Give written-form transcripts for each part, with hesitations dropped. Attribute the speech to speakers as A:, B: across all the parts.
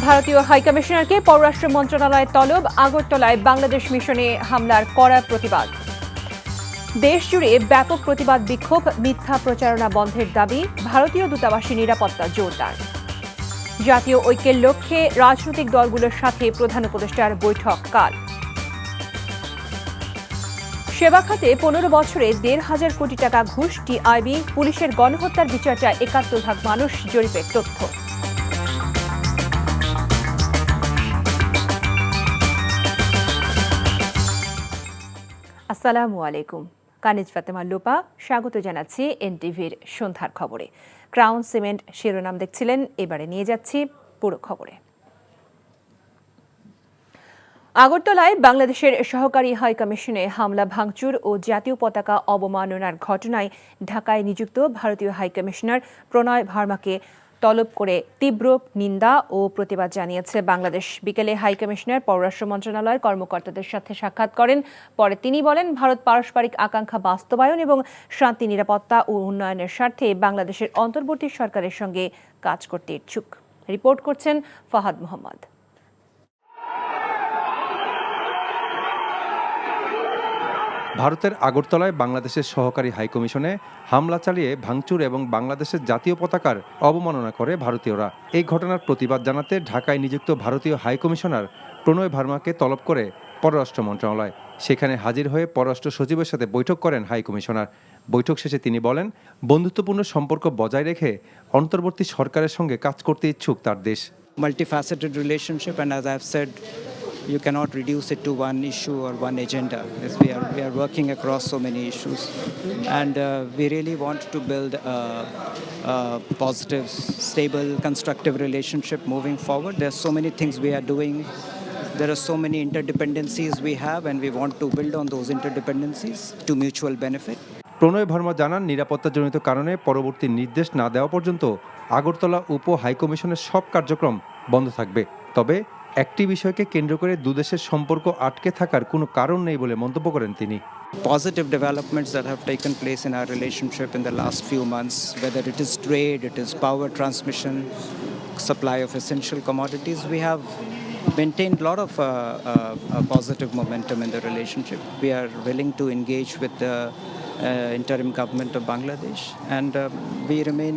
A: ভারতীয় হাইকমিশনারকে পররাষ্ট্র মন্ত্রণালয়ের তলব, আগরতলায় বাংলাদেশ মিশনে হামলার কড়া প্রতিবাদ। দেশজুড়ে ব্যাপক প্রতিবাদ বিক্ষোভ, মিথ্যা প্রচারণা বন্ধের দাবি, ভারতীয় দূতাবাসে নিরাপত্তা জোরদার। জাতীয় ঐক্যের লক্ষ্যে রাজনৈতিক দলগুলোর সাথে প্রধান উপদেষ্টার বৈঠক কাল। সেবা খাতে 15 বছরে 1,500 কোটি টাকা ঘুষ, টিআইবি, পুলিশের গণহত্যার বিচারটা 71 ভাগ মানুষ জরিপের তথ্য। আসসালামু আলাইকুম, কানিজ ফাতেমা লোপা স্বাগত জানাচ্ছি এনটিভির সন্ধ্যার খবরে। ক্রাউন সিমেন্ট শিরোনাম দেখছিলেন, এবারে নিয়ে যাচ্ছি পুরো খবরে। আগরতলায় বাংলাদেশের সহকারী হাইকমিশনে হামলা, ভাঙচুর ও জাতীয় পতাকা অবমাননার ঘটনায় ঢাকায় নিযুক্ত ভারতীয় হাইকমিশনার প্রণয় ভার্মাকে তলব করে তীব্র নিন্দা ও প্রতিবাদ জানিয়েছে বাংলাদেশ। বিকেলে হাইকমিশনার পররাষ্ট্র মন্ত্রণালয়ের কর্মকর্তাদের সাথে সাক্ষাৎ করেন। পরে তিনি বলেন, ভারত পারস্পরিক আকাঙ্ক্ষা বাস্তবায়ন এবং শান্তি, নিরাপত্তা ও উন্নয়নের স্বার্থে বাংলাদেশের অন্তর্বর্তী সরকারের সঙ্গে কাজ করতে ইচ্ছুক। রিপোর্ট করছেন ফাহাদ মোহাম্মদ।
B: ভারতের আগরতলায় বাংলাদেশের সহকারী হাইকমিশনে হামলা চালিয়ে ভাঙচুর এবং বাংলাদেশের জাতীয় পতাকার অবমাননা করে ভারতীয়রা। এই ঘটনার প্রতিবাদ জানাতে ঢাকায় নিযুক্ত ভারতীয় হাইকমিশনার প্রণয় ভার্মাকে তলব করে পররাষ্ট্র মন্ত্রণালয়। সেখানে হাজির হয়ে পররাষ্ট্র সচিবের সাথে বৈঠক করেন হাইকমিশনার। বৈঠক শেষে তিনি বলেন, বন্ধুত্বপূর্ণ সম্পর্ক বজায় রেখে অন্তর্বর্তী সরকারের সঙ্গে কাজ করতে ইচ্ছুক তার দেশ।
C: Multifaceted relationship, and as I've said, you cannot reduce it to one issue or one agenda. As we are working across so many issues, and we really want to build a positive, stable, constructive relationship moving forward. There are so many things we are doing. There are so many interdependencies we have, and we want to build on those interdependencies to mutual benefit.
B: প্রণয় ভার্মা জানান, নিরাপত্তাজনিত কারণে পরবর্তী নির্দেশ না দেওয়া পর্যন্ত আগরতলা উপ হাইকমিশনের সব কার্যক্রম বন্ধ থাকবে। তবে একটি বিষয়কে কেন্দ্র করে দুদেশের সম্পর্ক আটকে থাকার কোনো কারণ নেই বলে মন্তব্য করেন তিনি।
C: Positive developments that have taken place in our relationship in the last few months, whether it is trade, it is power transmission, supply of essential commodities, we have maintained a lot of positive momentum in the relationship. We are willing to engage with the interim government of Bangladesh, and we remain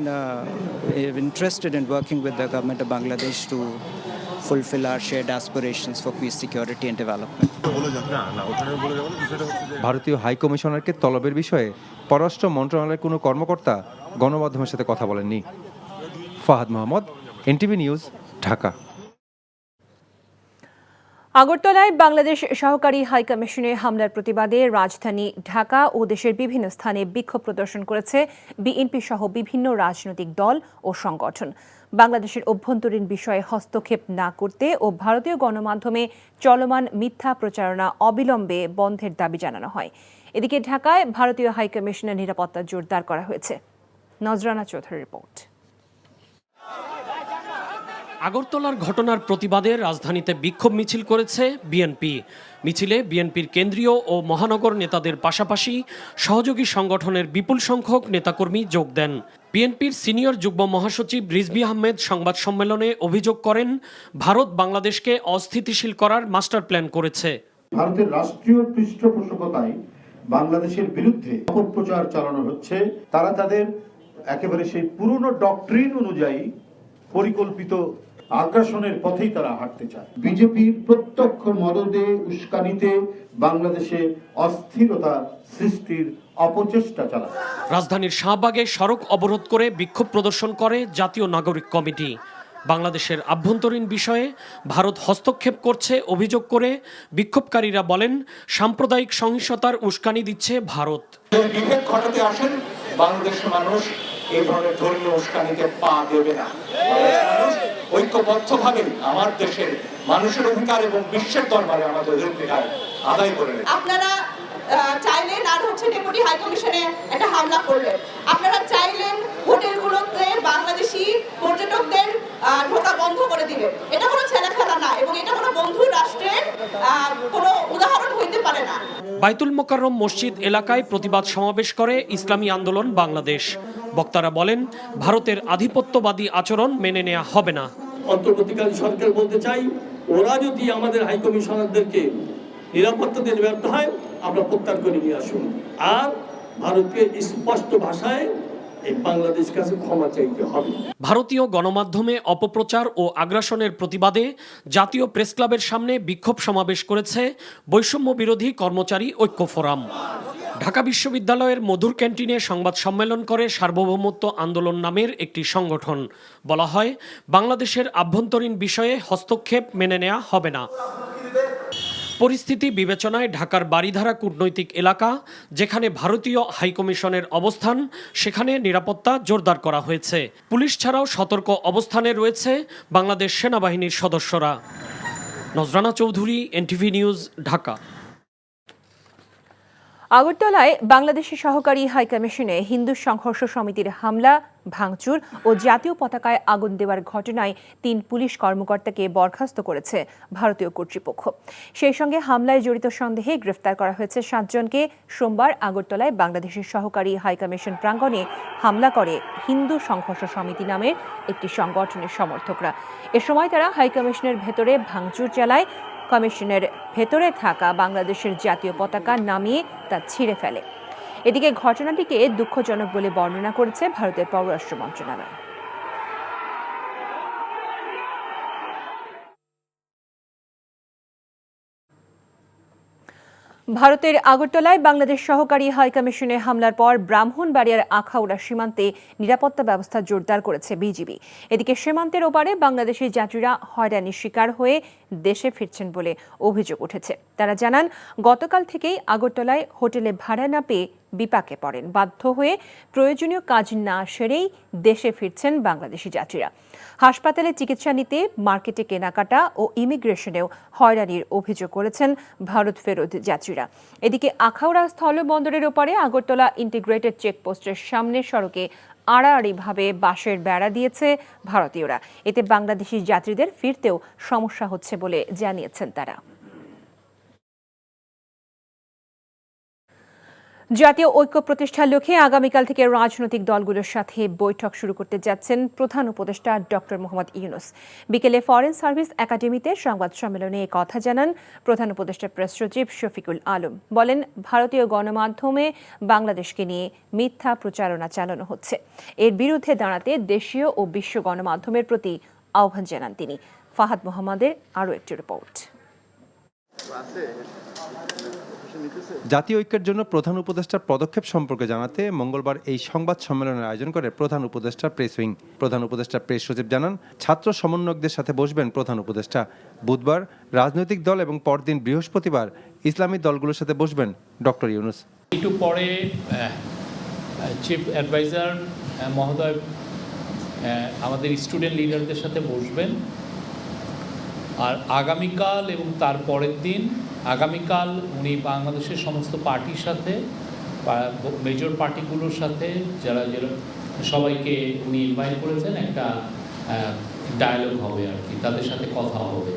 C: interested in working with the government of Bangladesh to fulfill our shared aspirations for peace, security and development.
B: ভারতীয় হাইকমিশনারকে তলবের বিষয়ে পররাষ্ট্র মন্ত্রণালয়ের কোনো কর্মকর্তা গণমাধ্যমের সাথে কথা বলেননি। Fahad Mohammad, NTV news, Dhaka.
A: আগরতলায় বাংলাদেশ সহকারী হাইকমিশনে হামলার প্রতিবাদে রাজধানী ঢাকা ও দেশের বিভিন্ন স্থানে বিক্ষোভ প্রদর্শন করেছে বিএনপি সহ বিভিন্ন রাজনৈতিক দল ও সংগঠন। বাংলাদেশের অভ্যন্তরীণ বিষয়ে হস্তক্ষেপ না করতে ও ভারতীয় গণমাধ্যমে চলমান মিথ্যা প্রচারণা অবিলম্বে বন্ধের দাবি জানানো হয়। এদিকে ঢাকায় ভারতীয় হাইকমিশনের নিরাপত্তা জোরদার করা হয়েছে। নজরানা চৌধুরীর রিপোর্ট।
D: আগরতলার ঘটনার প্রতিবাদে রাজধানীতে বিক্ষোভ মিছিল করেছে বিএনপি। মিছিলে বিএনপির কেন্দ্রীয় ও মহানগর নেতাদের পাশাপাশি সহযোগী সংগঠনের বিপুল সংখ্যক নেতাকর্মী যোগ দেন। বিএনপির সিনিয়র যুগ্ম মহাসচিব রিজভী আহমেদ সংবাদ সম্মেলনে অভিযোগ করেন, ভারত বাংলাদেশকে অস্থিতিশীল করার মাস্টার প্ল্যান করেছে।
E: ভারতের রাষ্ট্রীয় পৃষ্ঠপোষকতায় বাংলাদেশের বিরুদ্ধে অপপ্রচার চালানো হচ্ছে। তারা তাদের একেবারে সেই পুরনো ডক্ট্রিন অনুযায়ী পরিকল্পিত আগ্রাসনের পথেই তারা হাঁটতে চায়। বিজেপির প্রত্যক্ষ মদদে, উস্কানিতে বাংলাদেশে অস্থিরতা সৃষ্টির অপচেষ্টা চালায়।
D: রাজধানীর শাহবাগে সড়ক অবরোধ করে বিক্ষোভ প্রদর্শন করে জাতীয় নাগরিক কমিটি। বাংলাদেশের আভ্যন্তরীণ বিষয়ে ভারত হস্তক্ষেপ করছে অভিযোগ করে বিক্ষোভকারীরা বলেন, সাম্প্রদায়িক সহিংসতার উস্কানি দিচ্ছে ভারত।
F: বিভেদ ঘটাতে আসেন বাংলাদেশের মানুষ এই ধরনের ধর্মীয় উস্কানিতে পা দেবে না। ঐক্যবদ্ধভাবে আমার দেশের মানুষের অধিকার এবং বিশ্বের দরবারে আমাদের অধিকার আদায় করে নেন।
G: আপনারা চাইলেন আর ডেপুটি হাইকমিশনে একটা হামলা করলেন। আপনারা চাইলেন হোটেলগুলোতে বাংলাদেশি পর্যটকদের ঢোকা বন্ধ করে দিবেন। এটা কোনো ছেলে খেলা না এবং এটা কোনো বন্ধু রাষ্ট্রের কোনো উদাহরণ হইতে পারে না।
D: বাইতুল মোকাররম মসজিদ এলাকায় প্রতিবাদ সমাবেশ করে ইসলামী আন্দোলন বাংলাদেশ। বক্তারা বলেন, ভারতের আধিপত্যবাদী আচরণ মেনে নেওয়া হবে না।
H: অন্তর্বর্তীকালীন সরকার বলতে চাই, ওরা যদি আমাদের হাই কমিশনারদেরকে নিরাপত্তা দিতে ব্যর্থ হয়, আমরা প্রত্যাহার করে নিয়ে আসুন। আর ভারতকে স্পষ্ট ভাষায় এই বাংলাদেশ কাছে ক্ষমা চাইতে হবে।
D: ভারতীয় গণমাধ্যমে অপপ্রচার ও আগ্রাসনের প্রতিবাদে জাতীয় প্রেস ক্লাবের সামনে বিক্ষোভ সমাবেশ করেছে বৈষম্য বিরোধী কর্মচারী ঐক্য ফোরাম। ঢাকা বিশ্ববিদ্যালয়ের মধুর ক্যান্টিনে সংবাদ সম্মেলন করে সার্বভৌমত্ব আন্দোলন নামের একটি সংগঠন। বলা হয়, বাংলাদেশের আভ্যন্তরীণ বিষয়ে হস্তক্ষেপ মেনে নেওয়া হবে না। পরিস্থিতি বিবেচনায় ঢাকার বারিধারা কূটনৈতিক এলাকা, যেখানে ভারতীয় হাইকমিশনের অবস্থান, সেখানে নিরাপত্তা জোরদার করা হয়েছে। পুলিশ ছাড়াও সতর্ক অবস্থানে রয়েছে বাংলাদেশ সেনাবাহিনীর সদস্যরা। নজরানা চৌধুরী, এনটিভি নিউজ, ঢাকা।
A: আগরতলায় বাংলাদেশের সহকারী হাইকমিশনে হিন্দু সংঘর্ষ সমিতির হামলা, ভাঙচুর ও জাতীয় পতাকায় আগুন দেওয়ার ঘটনায় 3 পুলিশ কর্মকর্তাকে বরখাস্ত করেছে ভারতীয় কর্তৃপক্ষ। সেই সঙ্গে হামলায় জড়িত সন্দেহে গ্রেফতার করা হয়েছে 7 জনকে। সোমবার আগরতলায় বাংলাদেশের সহকারী হাইকমিশন প্রাঙ্গণে হামলা করে হিন্দু সংঘর্ষ সমিতি নামের একটি সংগঠনের সমর্থকরা। এ সময় তারা হাইকমিশনের ভেতরে ভাঙচুর চালায়। কমিশনের ভেতরে থাকা বাংলাদেশের জাতীয় পতাকা নামিয়ে তা ছিঁড়ে ফেলে। এদিকে ঘটনাটিকে দুঃখজনক বলে বর্ণনা করেছে ভারতের পররাষ্ট্র মন্ত্রণালয়। ভারতের আগরতলায় বাংলাদেশ সহকারী হাইকমিশনে হামলার পর ব্রাহ্মণবাড়িয়ার আখাউড়া সীমান্তে নিরাপত্তা ব্যবস্থা জোরদার করেছে বিজিবি। এদিকে সীমান্তের ওপারে বাংলাদেশি যাত্রীরা হয়রানির শিকার হয়ে দেশে ফিরছেন বলে অভিযোগ উঠেছে। তারা জানান, গতকাল থেকেই আগরতলায় হোটেলে ভাড়া না পেয়ে বিপাকে পড়েন। বাধ্য হয়ে প্রয়োজনীয় কাজ না সেরেই দেশে ফিরছেন বাংলাদেশি যাত্রীরা। হাসপাতালে চিকিৎসা নিতে, মার্কেটে কেনাকাটা ও ইমিগ্রেশনেও হয়রানির অভিযোগ করেছেন ভারত ফেরত যাত্রীরা। এদিকে আখাউড়া স্থলবন্দরের ওপারে আগরতলা ইন্টিগ্রেটেড চেকপোস্টের সামনের সড়কে আড়াআড়িভাবে বাঁশের বেড়া দিয়েছে ভারতীয়রা। এতে বাংলাদেশি যাত্রীদের ফিরতেও সমস্যা হচ্ছে বলে জানিয়েছেন তারা। জাতীয় ঐক্য প্রতিষ্ঠার লক্ষ্যে আগামীকাল থেকে রাজনৈতিক দলগুলোর সাথে বৈঠক শুরু করতে যাচ্ছেন প্রধান উপদেষ্টা ডক্টর মোহাম্মদ ইউনূস। বিকেলে ফরেন সার্ভিস একাডেমিতে সংবাদ সম্মেলনে এ কথা জানান প্রধান উপদেষ্টা প্রেস সচিব শফিকুল আলম। বলেন, ভারতীয় গণমাধ্যমে বাংলাদেশকে নিয়ে মিথ্যা প্রচারণা চালানো হচ্ছে। এর বিরুদ্ধে দাঁড়াতে দেশীয় ও বিশ্ব গণমাধ্যমের প্রতি আহ্বান জানান তিনি। ফাহাদ মোহাম্মদের আরও একটি রিপোর্ট।
B: জাতীয় ঐক্যের জন্য প্রধান উপদেষ্টার পদক্ষেপ সম্পর্কে জানাতে মঙ্গলবার এই সংবাদ সম্মেলনের আয়োজন করে প্রধান উপদেষ্টার প্রেস উইং। প্রধান উপদেষ্টার প্রেস সচিব জানান, ছাত্র সমন্বয়কদের সাথে বসবেন প্রধান উপদেষ্টা। বুধবার রাজনৈতিক দল এবং পরদিন বৃহস্পতিবার ইসলামী দলগুলোর সাথে বসবেন ডক্টর ইউনূস।
I: একটু পরে চিফ অ্যাডভাইজার মহোদয় আমাদের স্টুডেন্ট লিডারদের সাথে বসবেন। আর আগামীকাল এবং তার পরের দিন, আগামীকাল উনি বাংলাদেশের সমস্ত পার্টির সাথে, মেজর পার্টিগুলোর সাথে যারা সবাইকে উনি ইনভাইট করেছেন, একটা ডায়ালগ হবে আর কি, তাদের সাথে কথা হবে।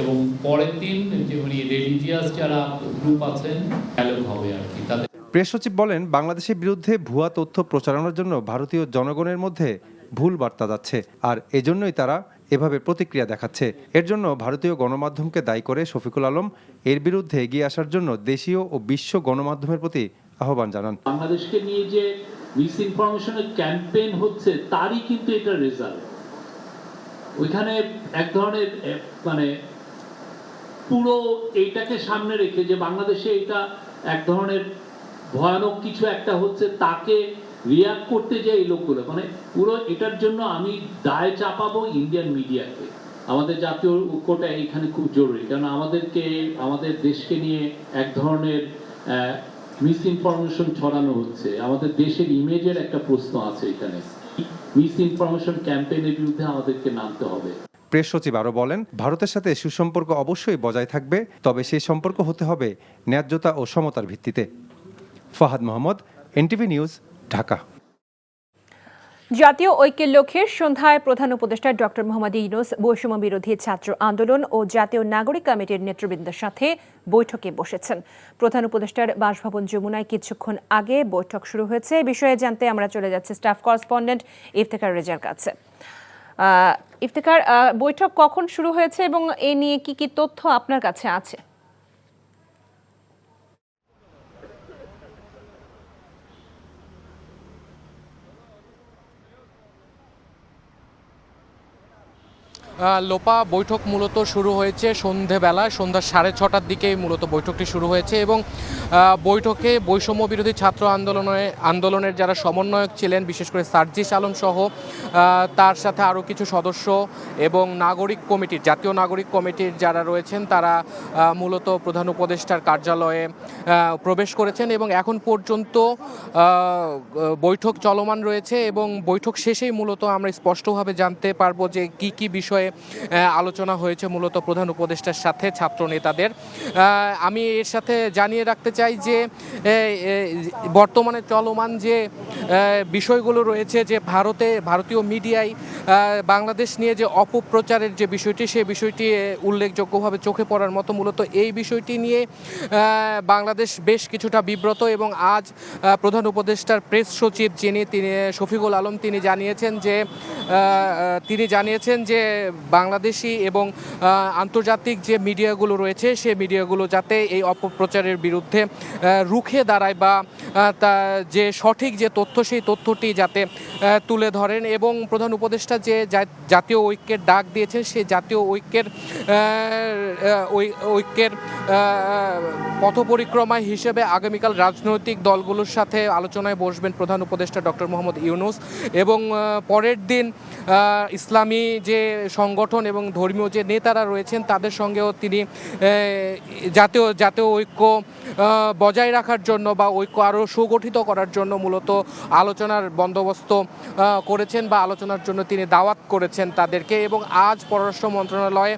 I: এবং পরের দিন যে উনি রিলিজিয়াস যারা গ্রুপ আছেন, ডায়ালগ হবে আর কি তাদের।
B: প্রেস সচিব বলেন, বাংলাদেশের বিরুদ্ধে ভুয়া তথ্য প্রচারণার জন্য ভারতীয় জনগণের মধ্যে ভুল বার্তা যাচ্ছে, আর এজন্যই তারা এভাবে প্রতিক্রিয়া দেখাচ্ছে। এর জন্য ভারতীয় গণমাধ্যমকে দায়ী করে শফিকুল আলম এর বিরুদ্ধে এগিয়ে আসার জন্য দেশীয় ও বিশ্ব গণমাধ্যমের প্রতি আহ্বান জানান।
I: বাংলাদেশকে নিয়ে যে মিস ইনফরমেশনের ক্যাম্পেইন হচ্ছে, তারই কিন্তু এটা রেজাল্ট। ওইখানে এক ধরনের মানে পুরো এইটাকে সামনে রেখে যে বাংলাদেশে এটা এক ধরনের ভয়ানক কিছু একটা হচ্ছে, তাকে রিয়াক্ট করতে যে এই লোকগুলো, মানে পুরো এটার জন্য আমি দায় চাপাবো ইন্ডিয়ান মিডিয়াকে। আমাদের জাতীয় ঐক্যটা এখানে খুব জরুরি, কারণ আমাদের দেশকে নিয়ে এক ধরনের মিস ইনফরমেশন ছড়ানো হচ্ছে। আমাদের দেশের ইমেজের একটা প্রশ্ন আছে এখানে। মিস ইনফরমেশন ক্যাম্পেইনের বিরুদ্ধে আমাদেরকে নামতে হবে।
B: প্রেস সচিব আরও বলেন, ভারতের সাথে সুসম্পর্ক অবশ্যই বজায় থাকবে, তবে সেই সম্পর্ক হতে হবে ন্যায্যতা ও সমতার ভিত্তিতে। Fahad Mohammad, NTV news, Dhaka.
A: জাতীয় ঐক্যের লক্ষ্যে সন্ধ্যায় প্রধান উপদেষ্টা ডক্টর মোহাম্মদ ইউনূস বৈষম্য বিরোধী ছাত্র আন্দোলন ও জাতীয় নাগরিক কমিটির নেতৃবৃন্দের সাথে বৈঠকে বসেছেন। প্রধান উপদেষ্টার বাসভবন যমুনায় কিছুক্ষণ আগে বৈঠক শুরু হয়েছে। বিষয়ে জানতে আমরা চলে যাচ্ছি স্টাফ করেসপন্ডেন্ট ইফতেখার রেজার কাছে। ইফতেখার, বৈঠক কখন শুরু হয়েছে এবং এ নিয়ে কি কি তথ্য আপনার কাছে আছে?
J: লোপা, বৈঠক মূলত শুরু হয়েছে সন্ধেবেলায়, সন্ধ্যা 6:30টার দিকেই মূলত বৈঠকটি শুরু হয়েছে এবং বৈঠকে বৈষম্য বিরোধী ছাত্র আন্দোলনের যারা সমন্বয়ক ছিলেন, বিশেষ করে সার্জিস আলম সহ তার সাথে আরও কিছু সদস্য এবং জাতীয় নাগরিক কমিটির যারা রয়েছেন তারা মূলত প্রধান উপদেষ্টার কার্যালয়ে প্রবেশ করেছেন এবং এখন পর্যন্ত বৈঠক চলমান রয়েছে এবং বৈঠক শেষেই মূলত আমরা স্পষ্টভাবে জানতে পারবো যে কি কি বিষয়ে আলোচনা হয়েছে মূলত প্রধান উপদেষ্টার সাথে ছাত্র নেতাদের। আমি এর সাথে জানিয়ে রাখতে চাই যে বর্তমানে চলমান যে বিষয়গুলো রয়েছে, যে ভারতীয় মিডিয়ায় বাংলাদেশ নিয়ে যে অপপ্রচারের যে বিষয়টি, সেই বিষয়টি উল্লেখযোগ্যভাবে চোখে পড়ার মতো। মূলত এই বিষয়টি নিয়ে বাংলাদেশ বেশ কিছুটা বিব্রত এবং আজ প্রধান উপদেষ্টার প্রেস সচিব তিনি শফিকুল আলম তিনি জানিয়েছেন যে বাংলাদেশি এবং আন্তর্জাতিক যে মিডিয়াগুলো রয়েছে সেই মিডিয়াগুলো যাতে এই অপপ্রচারের বিরুদ্ধে রুখে দাঁড়ায় বা যে সঠিক যে তথ্য সেই তথ্যটি যাতে তুলে ধরেন এবং প্রধান উপদেষ্টা যে জাতীয় ঐক্যের ডাক দিয়েছেন সেই জাতীয় ঐক্যের পথপরিক্রমায় হিসেবে আগামীকাল রাজনৈতিক দলগুলোর সাথে আলোচনায় বসবেন প্রধান উপদেষ্টা ডক্টর মোহাম্মদ ইউনূস এবং পরের দিন ইসলামী যে সংগঠন এবং ধর্মীয় যে নেতারা রয়েছেন তাদের সঙ্গেও তিনি জাতীয় ঐক্য বজায় রাখার জন্য বা ঐক্য আরও সুগঠিত করার জন্য মূলত আলোচনার বন্দোবস্ত করেছেন বা আলোচনার জন্য তিনি দাওয়াত করেছেন তাদেরকে। এবং আজ পররাষ্ট্র মন্ত্রণালয়ে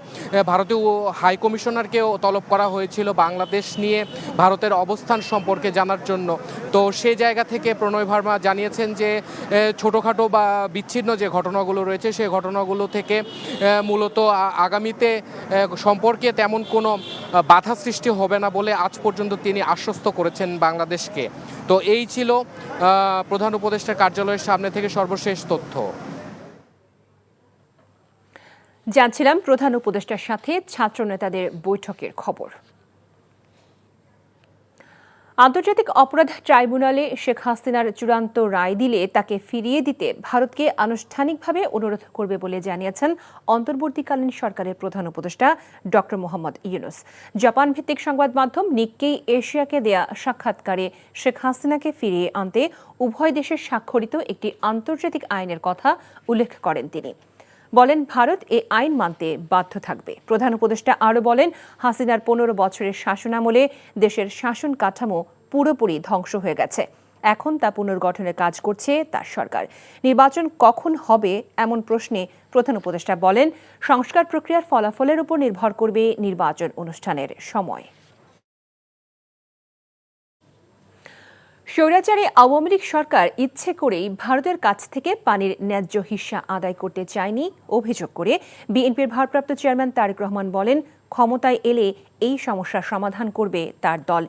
J: ভারতীয় হাই কমিশনারকেও তলব করা হয়েছিল বাংলাদেশ নিয়ে ভারতের অবস্থান সম্পর্কে জানার জন্য। তো সেই জায়গা থেকে প্রণয় ভার্মা জানিয়েছেন যে ছোটোখাটো বা বিচ্ছিন্ন যে ঘটনাগুলো রয়েছে সেই ঘটনাগুলো থেকে মূলত আগামীতে সম্পর্কে তেমন কোনো বাধা সৃষ্টি হবে না বলে আজ পর্যন্ত তিনি আশ্বস্ত করেছেন বাংলাদেশকে। তো এই ছিল প্রধান উপদেষ্টার কার্যালয়ের সামনে থেকে সর্বশেষ তথ্য।
A: জানছিলাম প্রধান উপদেষ্টার সাথে ছাত্র নেতাদের বৈঠকের খবর। আন্তর্জাতিক অপরাধ ট্রাইব্যুনালে শেখ হাসিনার চূড়ান্ত রায় দিলে তাকে ফিরিয়ে দিতে ভারতকে আনুষ্ঠানিকভাবে অনুরোধ করবে বলে জানিয়েছেন অন্তর্বর্তীকালীন সরকারের প্রধান উপদেষ্টা ডক্টর মোহাম্মদ ইউনূস। জাপান ভিত্তিক সংবাদ মাধ্যম নিক্কেই এশিয়াকে দেয়া সাক্ষাৎকারে শেখ হাসিনাকে ফিরিয়ে আনতে উভয় দেশের স্বাক্ষরিত একটি আন্তর্জাতিক আইনের কথা উল্লেখ করেন তিনি। বলেন, ভারত এ আইন মানতে বাধ্য থাকবে। প্রধান উপদেষ্টা আরও বলেন, হাসিনার 15 বছরের শাসনামলে দেশের শাসন কাঠামো পুরোপুরি ধ্বংস হয়ে গেছে। এখন তা পুনর্গঠনের কাজ করছে তার সরকার। নির্বাচন কখন হবে এমন প্রশ্নে প্রধান উপদেষ্টা বলেন, সংস্কার প্রক্রিয়ার ফলাফলের উপর নির্ভর করবে নির্বাচন অনুষ্ঠানের সময়। স্বৈরাচারী আওয়ামী লীগ সরকার ইচ্ছে করেই ভারতের কাছ থেকে পানির ন্যায্য হিস্যা আদায় করতে চায়নি অভিযোগ করে বিএনপির ভারপ্রাপ্ত চেয়ারম্যান তারেক রহমান বলেন, ক্ষমতায় এলে এই সমস্যার সমাধান করবে তার দল।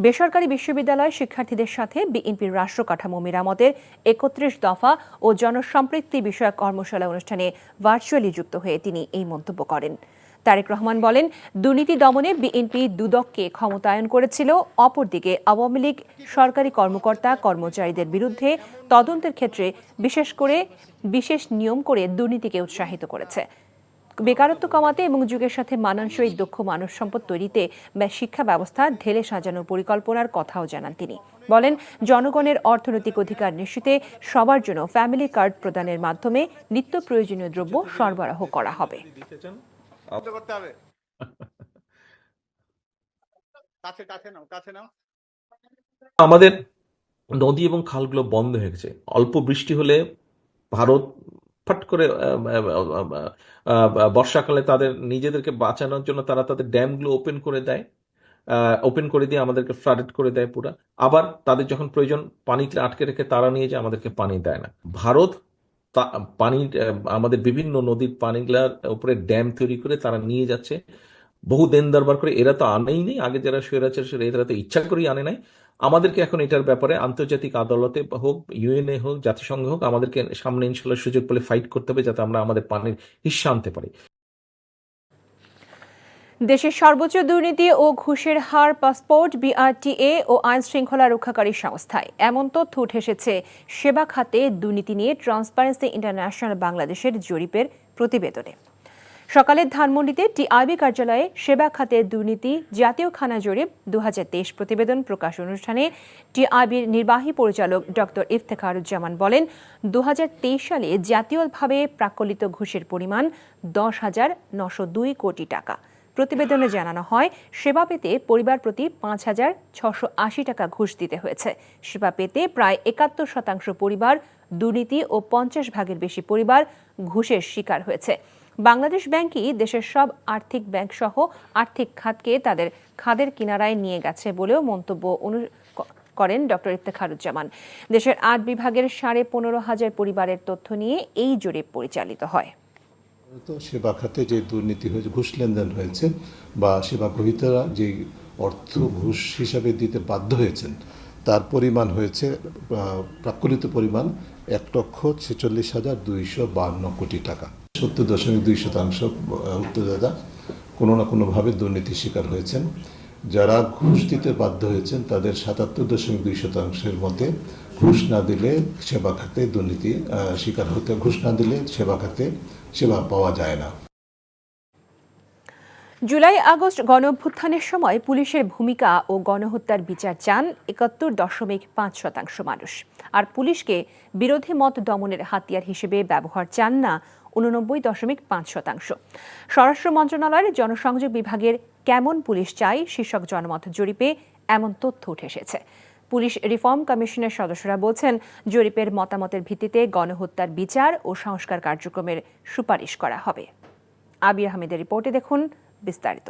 A: বেসরকারি বিশ্ববিদ্যালয় শিক্ষার্থীদের সাথে বিএনপির রাষ্ট্র কাঠামো মেরামতের 31 দফা ও জনসম্পৃক্তি বিষয়ক কর্মশালা অনুষ্ঠানে ভার্চুয়ালি যুক্ত হয়ে তিনি এই মন্তব্য করেন। তারেক রহমান বলেন, দুর্নীতি দমনে বিএনপি দুদককে ক্ষমতায়ন করেছিল, অপরদিকে আওয়ামী লীগ সরকারি কর্মকর্তা কর্মচারীদের বিরুদ্ধে তদন্তের ক্ষেত্রে বিশেষ নিয়ম করে দুর্নীতিকে উৎসাহিত করেছে। বেকারত্ব কমাতে এবং যুগের সাথে মানানসই দক্ষ মানব সম্পদ তৈরিতে শিক্ষা ব্যবস্থা ঢেলে সাজানোর পরিকল্পনার কথাও জানান তিনি। বলেন, জনগণের অর্থনৈতিক অধিকার নিশ্চিতে সবার জন্য ফ্যামিলি কার্ড প্রদানের মাধ্যমে নিত্য প্রয়োজনীয় দ্রব্য সরবরাহ করা হবে।
K: আমাদের নদী এবং খালগুলো বন্ধ হয়ে গেছে। অল্প বৃষ্টি হলে ভারত ফট করে বর্ষাকালে তাদের নিজেদেরকে বাঁচানোর জন্য তারা তাদের ড্যামগুলো ওপেন করে দেয়, ওপেন করে দিয়ে আমাদেরকে ফ্লাডেড করে দেয় পুরা। আবার তাদের যখন প্রয়োজন পানিতে আটকে রেখে তারা নিয়ে যায়, আমাদেরকে পানি দেয় না। ভারত পানি আমাদের বিভিন্ন নদীর পানিগুলার উপরে ড্যাম তৈরি করে তারা নিয়ে যাচ্ছে বহু দিন দরবার করে। এরা তো আনেই নেই, আগে যারা স্বৈরাচার এরা তো ইচ্ছা করেই আনে নাই। আমাদেরকে এখন এটার ব্যাপারে আন্তর্জাতিক আদালতে হোক, ইউএনএ হোক, জাতিসংঘ হোক, আমাদেরকে সামনে ইনশাল্লাহ সুযোগ পেলে ফাইট করতে হবে যাতে আমরা আমাদের পানির হিস্সা আনতে পারি।
A: দেশের সর্বোচ্চ দুর্নীতি ও ঘুষের হার পাসপোর্ট, বিআরটিএ ও আইন শৃঙ্খলা রক্ষাকারী সংস্থায়, এমন তথ্য উঠে এসেছে সেবা খাতে দুর্নীতি নিয়ে ট্রান্সপারেন্সি ইন্টারন্যাশনাল বাংলাদেশের জরিপের প্রতিবেদনে। সকালে ধানমন্ডিতে টিআইবি কার্যালয়ে সেবা খাতে দুর্নীতি জাতীয় খানা জরিপ 2023 প্রতিবেদন প্রকাশ অনুষ্ঠানে টিআইবির নির্বাহী পরিচালক ডক্টর ইফতেখারুজ্জামান বলেন, 2023 সালে জাতীয়ভাবে প্রাক্কলিত ঘুষের পরিমাণ 10,902 কোটি টাকা। প্রতিবেদনে জানানো হয়, সেবা পেতে পরিবার প্রতি 5,680 টাকা ঘুষ দিতে হয়েছে। সেবা পেতে প্রায় 71% পরিবার দুর্নীতি ও 50 ভাগের বেশি পরিবার ঘুষের শিকার হয়েছে। বাংলাদেশ ব্যাংকই দেশের সব আর্থিক ব্যাংক সহ আর্থিক খাতকে তাদের খাদের কিনারায় নিয়ে গেছে বলেও মন্তব্য করেন ডক্টর ইফতেখারুজ্জামান। দেশের 8 বিভাগের 15,500 পরিবারের তথ্য নিয়ে এই জরিপ পরিচালিত হয়।
L: সেবা খাতে যে দুর্নীতি হয়েছে, ঘুষ লেনদেন হয়েছে বা সেবা গ্রহীতারা যে অর্থ ঘুষ হিসাবে দিতে বাধ্য হয়েছেন তার পরিমাণ হয়েছে প্রাক্কলিত পরিমাণ 1,46,252 কোটি টাকা। 70.2% উত্তরদাতা কোনো না কোনোভাবে দুর্নীতির শিকার হয়েছেন। যারা ঘুষ দিতে বাধ্য হয়েছেন তাদের 77.2%-এর মধ্যে ঘুষ না দিলে সেবা খাতে দুর্নীতি শিকার হতে, ঘুষ না দিলে সেবা খাতে সেবা পাওয়া যায় না।
A: জুলাই আগস্ট গণঅভ্যুত্থানের সময় পুলিশের ভূমিকা ও গণহত্যার বিচার চান 71.5% মানুষ, আর পুলিশকে বিরোধী মত দমনের হাতিয়ার হিসেবে ব্যবহার চান না 89.5%। স্বরাষ্ট্র মন্ত্রণালয়ের জনসংযোগ বিভাগের কেমন পুলিশ চাই শীর্ষক জনমত জরিপে এমন তথ্য উঠে এসেছে। পুলিশ রিফর্ম কমিশনের সদস্যরা বলছেন, জরিপের মতামতের ভিত্তিতে গণহত্যার বিচার ও সংস্কার কার্যক্রমের সুপারিশ করা হবে। আবির আহমেদের রিপোর্টে দেখুন বিস্তারিত।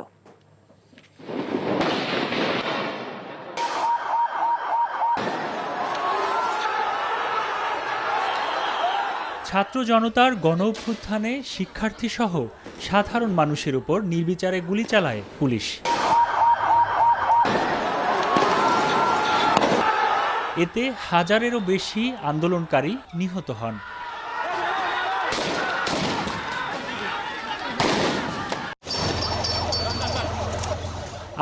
M: ছাত্র জনতার গণঅভ্যুত্থানে শিক্ষার্থী সহ সাধারণ মানুষের উপর নির্বিচারে গুলি চালায় পুলিশ। এতে হাজারেরও বেশি আন্দোলনকারী নিহত হন।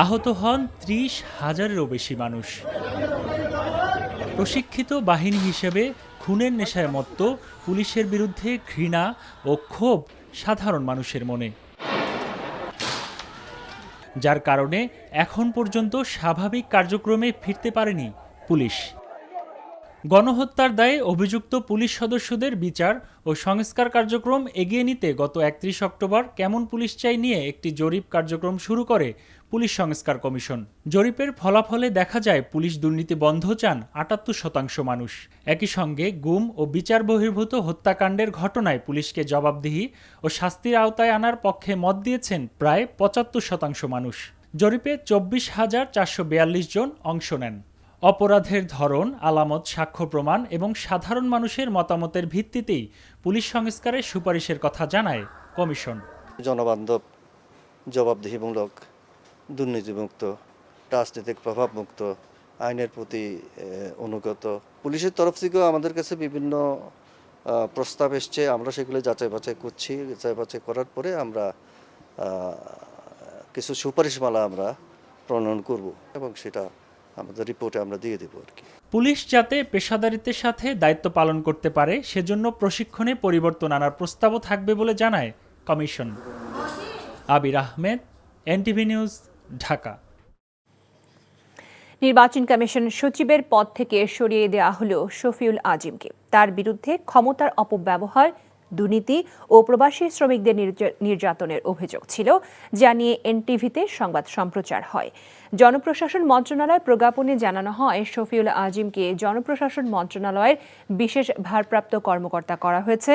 M: আহত হন 30,000-এরও বেশি মানুষ। প্রশিক্ষিত বাহিনী হিসেবে খুনের নেশায় মত্ত পুলিশের বিরুদ্ধে ঘৃণা ও ক্ষোভ সাধারণ মানুষের মনে, যার কারণে এখন পর্যন্ত স্বাভাবিক কার্যক্রমে ফিরতে পারেনি পুলিশ। গণহত্যার দায়ে অভিযুক্ত পুলিশ সদস্যদের বিচার ও সংস্কার কার্যক্রম এগিয়ে নিতে গত 31 অক্টোবর কেমন পুলিশ চাই নিয়ে একটি জরিপ কার্যক্রম শুরু করে পুলিশ সংস্কার কমিশন। জরিপের ফলাফলে দেখা যায়, পুলিশ দুর্নীতি বন্ধ চান 78% মানুষ। একই সঙ্গে গুম ও বিচার বহির্ভূত হত্যাকাণ্ডের ঘটনায় পুলিশকে জবাবদিহি ও শাস্তির আওতায় আনার পক্ষে মত দিয়েছেন প্রায় 75% মানুষ। জরিপে 24,442 জন অংশ নেন। অপরাধের ধরন, আলামত, সাক্ষ্য প্রমাণ এবং সাধারণ মানুষের মতামতের ভিত্তিতেই পুলিশ সংস্কারের সুপারিশের কথা জানায় কমিশন।
N: জনবান্ধব, জবাবদিহিমূলক, দুর্নীতিমুক্ত, রাজনৈতিক প্রভাবমুক্ত, আইনের প্রতি অনুগত। পুলিশের তরফ থেকেও আমাদের কাছে বিভিন্ন প্রস্তাব এসছে, আমরা সেগুলো যাচাই বাছাই করছি। যাচাই বাছাই করার পরে আমরা কিছু সুপারিশমালা আমরা প্রণয়ন করব এবং সেটা আমাদের রিপোর্টে আমরা দিয়ে দেব আর কি।
M: পুলিশ যাতে পেশাদারিত্বের সাথে দায়িত্ব পালন করতে পারে সেজন্য প্রশিক্ষণে পরিবর্তন আনার প্রস্তাবও থাকবে বলে জানায় কমিশন। আবির আহমেদ, এনটিভি নিউজ, ঢাকা।
A: নির্বাচন কমিশন সচিবের পদ থেকে সরিয়ে দেওয়া হলো শফিউল আজিমকে। তার বিরুদ্ধে ক্ষমতার অপব্যবহার, দুর্নীতি ও প্রবাসী শ্রমিকদের নির্যাতনের অভিযোগ ছিল, যা নিয়ে এনটিভিতে সংবাদ সম্প্রচার হয়। জনপ্রশাসন মন্ত্রণালয় প্রজ্ঞাপনে জানানো হয়, শফিউল আজিমকে জনপ্রশাসন মন্ত্রণালয়ের বিশেষ ভারপ্রাপ্ত কর্মকর্তা করা হয়েছে।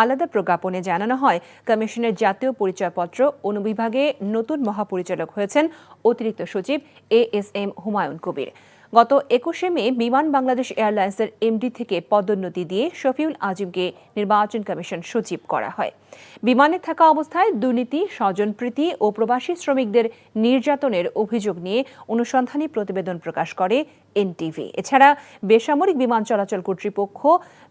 A: আলাদা প্রজ্ঞাপনে জানানো হয়, কমিশনের জাতীয় পরিচয়পত্র অনুবিভাগে নতুন মহাপরিচালক হয়েছেন অতিরিক্ত সচিব ASM হুমায়ুন কবির। গত 21শে মে বিমান বাংলাদেশ এয়ারলাইন্সের এমডি থেকে পদোন্নতি দিয়ে শফিউল আজিমকে নির্বাচন কমিশন সচিব করা হয়। বিমানে থাকা অবস্থায় দুর্নীতি, স্বজনপ্রীতি ও প্রবাসী শ্রমিকদের নির্যাতনের অভিযোগ নিয়ে অনুসন্ধানী প্রতিবেদন প্রকাশ করে এনটিভি। এছাড়া বেসামরিক বিমান চলাচল কর্তৃপক্ষ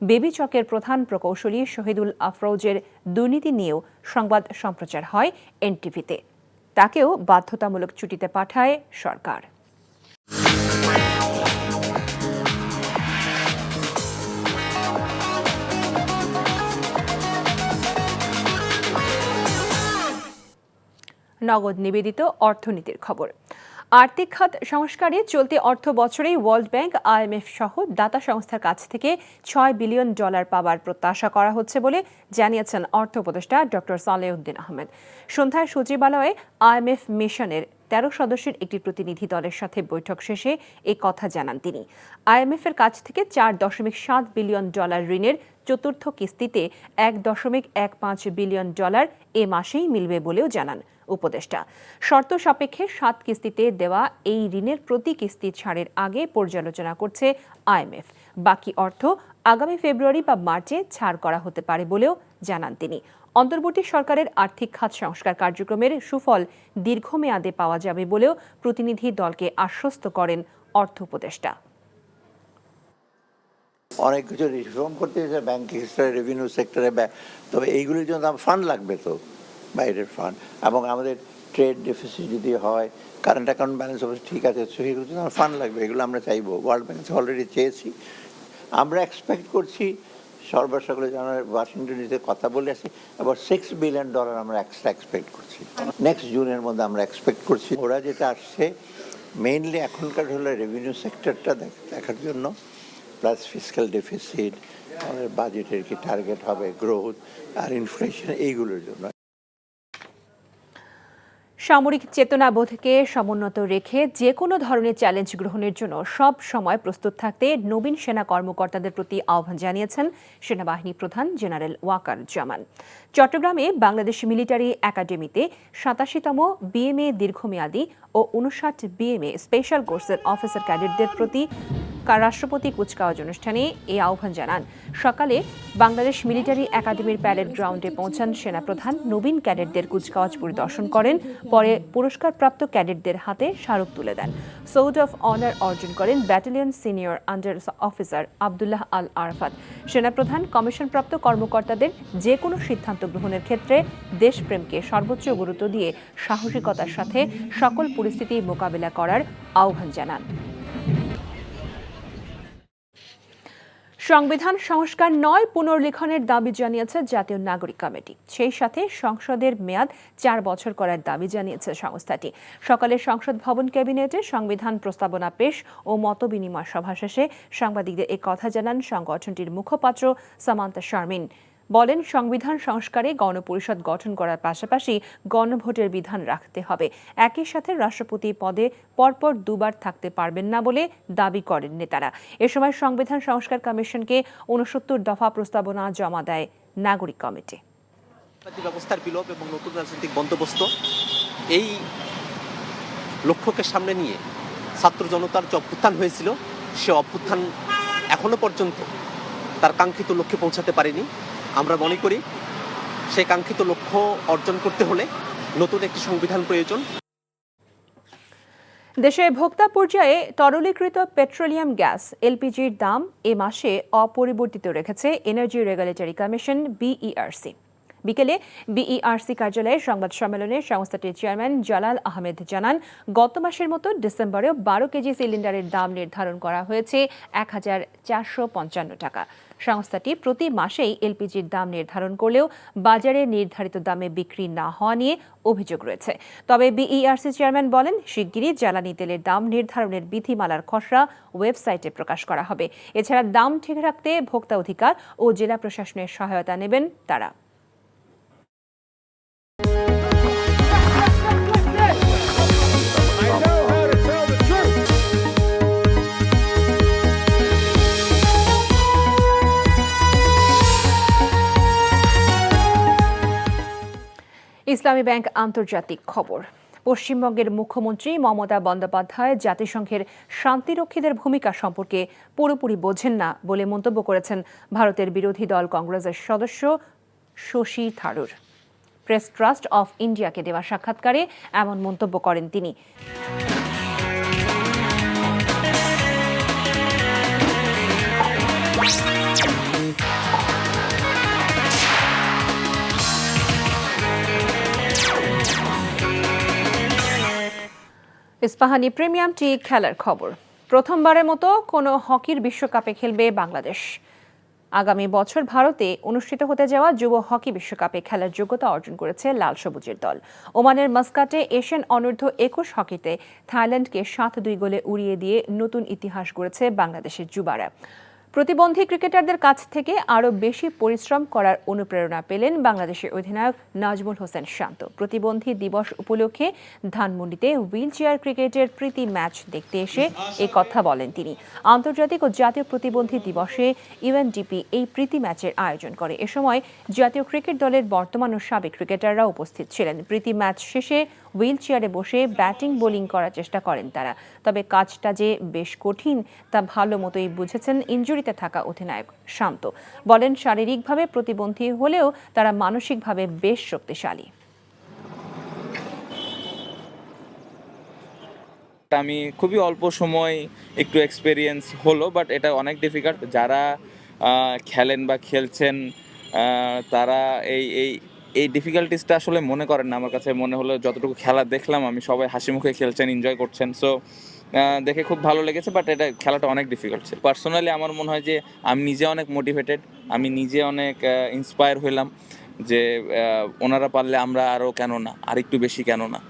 A: বেবিচকের প্রধান প্রকৌশলী শহীদুল আফরোজের দুর্নীতি নিয়েও সংবাদ সম্প্রচার হয় এনটিভিতে। তাকেও বাধ্যতামূলক ছুটিতে পাঠায় সরকার। নগদ নিবেদিত অর্থনীতির খবর। আর্থিক খাত সংস্কারে চলতি অর্থ বছরে ওয়ার্ল্ড ব্যাংক, আইএমএফ সহ দাতা সংস্থার কাছ থেকে $6 বিলিয়ন পাবার প্রত্যাশা করা হচ্ছে বলে জানিয়েছেন অর্থ উপদেষ্টা ডক্টর সালেউদ্দিন আহমেদ। সন্ধ্যায় সচিবালয়ে আইএমএফ মিশনের 13 সদস্যের একটি প্রতিনিধি দলের সাথে বৈঠক শেষে এই কথা জানান তিনি। আইএমএফ এর কাছ থেকে $4.7 বিলিয়ন ঋণের চতুর্থ কিস্তিতে $1.15 বিলিয়ন এ মাসেই মিলবে বলেও জানান উপদেষ্টা। শর্ত সাপেক্ষে 7 কিস্তিতে দেওয়া এই ঋণের প্রতি কিস্তি ছাড়ের আগে পর্যালোচনা করছে আইএমএফ। বাকি অর্থ আগামী ফেব্রুয়ারি বা মার্চে ছাড় করা হতে পারে বলেও জানান তিনি। অন্তর্বর্তী সরকারের আর্থিক খাত সংস্কার কার্যক্রমের সুফল দীর্ঘমেয়াদে পাওয়া যাবে বলেও প্রতিনিধি দলকে আশ্বস্ত করেন অর্থ উপদেষ্টা।
O: অনেক কিছু রিফর্ম করতে হয়েছে ব্যাংকিং সেক্টরে, রেভিনিউ সেক্টরে, তবে এইগুলির জন্য ফান্ড লাগবে, তো বাইরের ফান্ড, এবং আমাদের ট্রেড ডেফিসিট যদি হয়, কারেন্ট অ্যাকাউন্ট ব্যালেন্স অবশ্যই ঠিক আছে, সেগুলোর জন্য ফান্ড লাগবে। এগুলো আমরা চাইবো, ওয়ার্ল্ড ব্যাংক অলরেডি চেয়েছি। আমরা এক্সপেক্ট করছি সর্বসকলে জানার ওয়াশিংটন ডিসিতে কথা বলে আসি, আবার $6 বিলিয়ন আমরা এক্সট্রা এক্সপেক্ট করছি নেক্সট জুনের মধ্যে। আমরা এক্সপেক্ট করছি ওরা যেটা আসছে মেইনলি এখনকার হলো রেভিনিউ সেক্টরটা দেখার জন্য, প্লাস ফিসক্যাল ডেফিসিট, আমাদের বাজেটের কি টার্গেট হবে, গ্রোথ আর ইনফ্লেশন, এইগুলোর জন্য।
A: সামরিক চেতনাবোধকে সমুন্নত রেখে যে কোনো ধরনের চ্যালেঞ্জ গ্রহণের জন্য সব সময় প্রস্তুত থাকতে নবীন সেনা কর্মকর্তাদের প্রতি আহ্বান জানিয়েছেন সেনাবাহিনী প্রধান জেনারেল ওয়াকারুজ্জামান। চট্টগ্রামে বাংলাদেশ মিলিটারি একাডেমিতে 87তম বিএমএ দীর্ঘমেয়াদী ও 59 বিএমএ স্পেশাল কোর্সের অফিসার ক্যাডেটদের প্রতি রাষ্ট্রপতি কুচকাওয়াজ অনুষ্ঠানে এই আহ্বান জানান। সকালে বাংলাদেশ মিলিটারি একাডেমির প্যারেড গ্রাউন্ডে পৌঁছান সেনাপ্রধান, নবীন ক্যাডেটদের কুচকাওয়াজ পরিদর্শন করেন, পরে পুরস্কারপ্রাপ্ত ক্যাডেটদের হাতে স্মারক তুলে দেন। সোর্ড অফ অনার অর্জন করেন battalion senior under officer Abdullah Al Arafat. সেনাপ্রধান কমিশনপ্রাপ্ত কর্মকর্তাদের যে কোনো সিদ্ধান্ত গ্রহণের ক্ষেত্রে দেশপ্রেমকে সর্বোচ্চ গুরুত্ব দিয়ে সাহসিকতার সাথে সকল পরিস্থিতি মোকাবিলা করার আহ্বান জানান। সংবিধান সংস্কার নয়, পুনর্লিখনের দাবি জানিয়েছে জাতীয় নাগরিক কমিটি। সেই সাথে সংসদের মেয়াদ 4 বছর করার দাবি জানিয়েছে সংস্থাটি। সকালে সংসদ ভবন ক্যাবিনেটে সংবিধান প্রস্তাবনা পেশ ও মতবিনিময় সভা শেষে সাংবাদিকদের এ কথা জানান সংগঠনটির মুখপাত্র সামান্তা শারমিন। বলেন, সংবিধান সংস্কারে গণপরিষদ গঠন করার পাশাপাশি গণভোটের বিধান রাখতে হবে। একই সাথে রাষ্ট্রপতি পদে পরপর 2 বার থাকতে পারবেন না বলে দাবি করেন নেতারা। এ সময় সংবিধান সংস্কার কমিশনকে 69 দফা প্রস্তাবনা জমা দেয় নাগরিক কমিটি।
P: ব্যবস্থার বিলোপ এবং নতুন রাজনৈতিক বন্দোবস্ত, এই লক্ষ্যকে সামনে নিয়ে ছাত্র জনতার যে অভ্যুত্থান হয়েছিল, সে অভ্যুত্থান এখনো পর্যন্ত তার কাঙ্ক্ষিত লক্ষ্যে পৌঁছাতে পারেনি। আমরা মনে করি সেই কাঙ্ক্ষিত লক্ষ্য অর্জন করতে হলে নতুন একটি সংবিধান প্রয়োজন।
A: দেশে ভোক্তা পর্যায়ে তরলীকৃত পেট্রোলিয়াম গ্যাস এলপিজির দাম এ মাসে অপরিবর্তিত রেখেছে এনার্জি রেগুলেটরি কমিশন বিইআরসি। বিকেলে বিইআরসি কার্যালয়ে সংবাদ সম্মেলনে সংস্থাটির চেয়ারম্যান জালাল আহমেদ জানান, গত মাসের মতো ডিসেম্বরেও 12 কেজি সিলিন্ডারের দাম নির্ধারণ করা হয়েছে 1455 টাকা। সংস্থাটি প্রতি মাসেই এলপিজির দাম নির্ধারণ করলেও বাজারে নির্ধারিত দামে বিক্রি না হওয়া নিয়ে অভিযোগ রয়েছে। তবে বিইআরসি চেয়ারম্যান বলেন, শিগগিরই জ্বালানি তেলের দাম নির্ধারণের বিধিমালার খসড়া ওয়েবসাইটে প্রকাশ করা হবে। এছাড়া দাম ঠিক রাখতে ভোক্তা অধিকার ও জেলা প্রশাসনের সহায়তা নেবেন তারা। ইসলামী ব্যাংক আন্তর্জাতিক খবর। পশ্চিমবঙ্গের মুখ্যমন্ত্রী মমতা বন্দ্যোপাধ্যায় জাতিসংঘের শান্তিরক্ষীদের ভূমিকা সম্পর্কে পুরোপুরি বোঝেন না বলে মন্তব্য করেছেন ভারতের বিরোধী দল কংগ্রেসের সদস্য Shashi Tharoor. Press trust of ইন্ডিয়াকে দেওয়া সাক্ষাৎকারে এমন মন্তব্য করেন তিনি। ইস্পাহানি প্রিমিয়াম টি খেলার খবর। প্রথমবারের মতো কোনো হকির বিশ্বকাপে খেলবে বাংলাদেশ। আগামী বছর ভারতে অনুষ্ঠিত হতে যাওয়া যুব হকি বিশ্বকাপে খেলার যোগ্যতা অর্জন করেছে লাল সবুজের দল। ওমানের মাস্কাটে এশিয়ান অনূর্ধ্ব 21 হকিতে থাইল্যান্ডকে 7-2 গোলে উড়িয়ে দিয়ে নতুন ইতিহাস গড়েছে বাংলাদেশের যুবারা। প্রতিবন্ধী ক্রিকেটারদের কাছ থেকে আরও বেশি পরিশ্রম করার অনুপ্রেরণা পেলেন বাংলাদেশের অধিনায়ক নাজমুল হোসেন শান্ত। প্রতিবন্ধী দিবস উপলক্ষে ধানমন্ডিতে হুইল চেয়ার ক্রিকেটের প্রীতি ম্যাচ দেখতে এসে এই কথা বলেন তিনি। আন্তর্জাতিক ও জাতীয় প্রতিবন্ধী দিবসে ইউএনডিপি এই প্রীতি ম্যাচের আয়োজন করে। এ সময় জাতীয় ক্রিকেট দলের বর্তমান ও সাবেক ক্রিকেটাররা উপস্থিত ছিলেন। প্রীতি ম্যাচ শেষে হুইল চেয়ারে বসে ব্যাটিং বোলিং করার চেষ্টা করেন তারা। তবে কাজটা যে বেশ কঠিন তা ভালো মতোই বুঝেছেন ইনজুরিতে থাকা অধিনায়ক শান্ত। বলেন শারীরিকভাবে প্রতিবন্ধী হলেও তারা মানসিকভাবে বেশ শক্তিশালী।
Q: আমি খুবই অল্প সময় একটু এক্সপেরিয়েন্স হলো, বাট এটা অনেক ডিফিকাল্ট। যারা খেলেন বা খেলছেন তারা এই ডিফিকাল্টিসটা আসলে মনে করেন না। আমার কাছে মনে হলো যতটুকু খেলা দেখলাম আমি, সবাই হাসি মুখে খেলছেন, এনজয় করছেন। সো দেখে খুব ভালো লেগেছে, বাট এটা খেলাটা অনেক ডিফিকাল্ট ছিল। পার্সোনালি আমার মনে হয় যে আমি নিজে অনেক মোটিভেটেড, আমি নিজে অনেক ইন্সপায়ার হইলাম যে ওনারা পারলে আমরা আরও কেন না, আর একটু বেশি কেন না।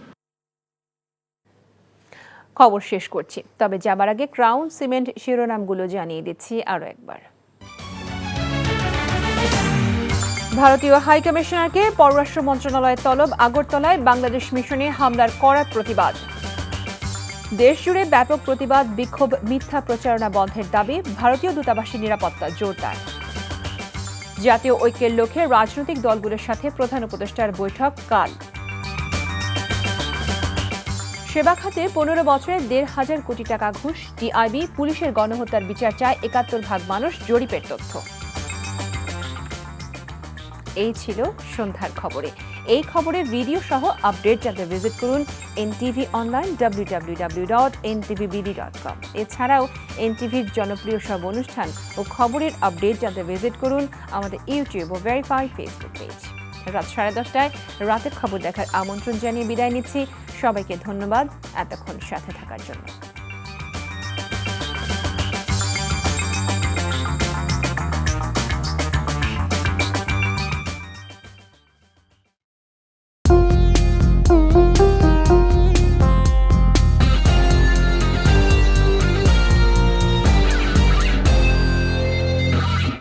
A: খবর শেষ করছি, তবে যাবার আগে ক্রাউন সিমেন্ট শিরোনামগুলো জানিয়ে দিচ্ছি আরও একবার। ভারতীয় হাই কমিশনারকে পররাষ্ট্র মন্ত্রণালয়ের তলব। আগরতলায় বাংলাদেশ মিশনে হামলার কড়া প্রতিবাদ। দেশজুড়ে ব্যাপক প্রতিবাদ, বিক্ষোভ, মিথ্যা প্রচারণা বন্ধের দাবি। ভারতীয় দূতাবাসের নিরাপত্তা জোরদার। জাতীয় ঐক্যের লক্ষ্যে রাজনৈতিক দলগুলোর সাথে প্রধান উপদেষ্টার বৈঠক কাল। সেবা খাতে 15 বছরে 1,500 কোটি টাকা ঘুষ। টিআইবি পুলিশের গণহত্যার বিচার চায় 71% মানুষ, জরিপের তথ্য। এই ছিল সন্ধ্যার খবরে। এই খবরের ভিডিও সহ আপডেট জানতে ভিজিট করুন NTV অনলাইন www.ntvbd.com। এছাড়াও NTVর জনপ্রিয় সব অনুষ্ঠান ও খবরের আপডেট জানতে ভিজিট করুন আমাদের ইউটিউব ও ভেরিফাইড ফেসবুক পেজ। রাত 10:30টায় রাতের খবর দেখার আমন্ত্রণ জানিয়ে বিদায় নিচ্ছি। সবাইকে ধন্যবাদ এতক্ষণ সাথে থাকার জন্য।